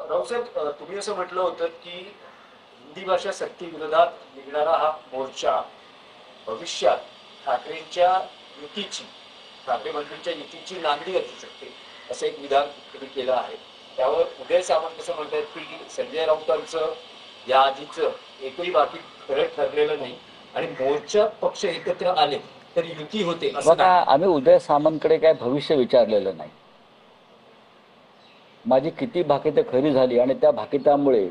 रावसाहेब, तुम्ही असं म्हटलं होतं की हिंदी भाषा सक्ती विरोधात निघणारा हा मोर्चा भविष्यात ठाकरेंच्या युतीची ठाकरे मंत्रींच्या युतीची नांदी असू शकते, असं एक विधान तुम्ही केलं आहे. त्यावर उदय सामंत कसं म्हणतात की संजय राऊतांचं या आधीचं एकही बाकी खरं ठरलेलं नाही आणि मोर्चा पक्ष एकत्र आले तर युती होते असं बघा, नाही. आम्ही उदय सामंतकडे काय भविष्य विचारलेलं नाही. माझी किती भाकितं खरी झाली आणि त्या भाकितामुळे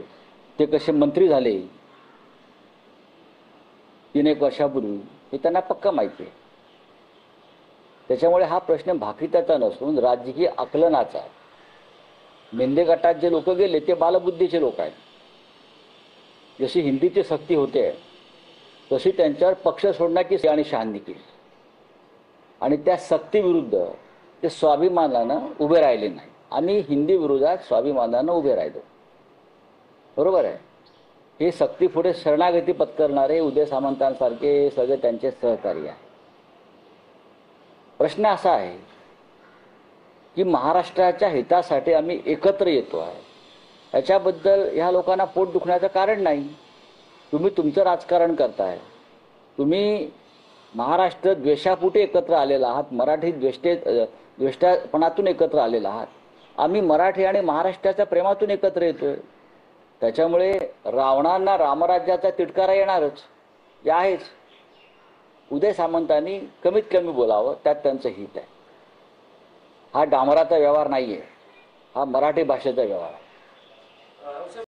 ते कसे मंत्री झाले 3-1 वर्षापूर्वी हे त्यांना पक्का माहिती आहे. त्याच्यामुळे हा प्रश्न भाकिताचा नसून राजकीय आकलनाचा आहे. मेंदे गटात जे लोक गेले ते बालबुद्धीचे लोक आहेत. जशी हिंदीची सक्ती होते तशी त्यांच्यावर पक्ष सोडण्याची आणि शहानिशा केली आणि त्या सक्तीविरुद्ध ते स्वाभिमानानं उभे राहिले नाही. आम्ही हिंदी विरोधात स्वाभिमानानं उभे राहिलो. बरोबर आहे. हे सक्तीपुढे शरणागती पत्करणारे उदय सामंतांसारखे सगळे त्यांचे सहकारी आहे. प्रश्न असा आहे की महाराष्ट्राच्या हितासाठी आम्ही एकत्र येतो आहे. याच्याबद्दल ह्या लोकांना पोट दुखण्याचं कारण नाही. तुम्ही तुमचं राजकारण करताय. तुम्ही महाराष्ट्र द्वेषापोटी एकत्र आलेला आहात. मराठी द्वेष्टापणातून एकत्र आलेला आहात. आम्ही मराठी आणि महाराष्ट्राच्या प्रेमातून एकत्र येतोय. त्याच्यामुळे रावणांना रामराज्याचा तिटकारा येणारच, हे आहेच. उदय सामंतांनी कमीत कमी बोलावं, त्यात त्यांचं हित आहे. हा डांबराचा व्यवहार नाही आहे, हा मराठी भाषेचा व्यवहार आहे.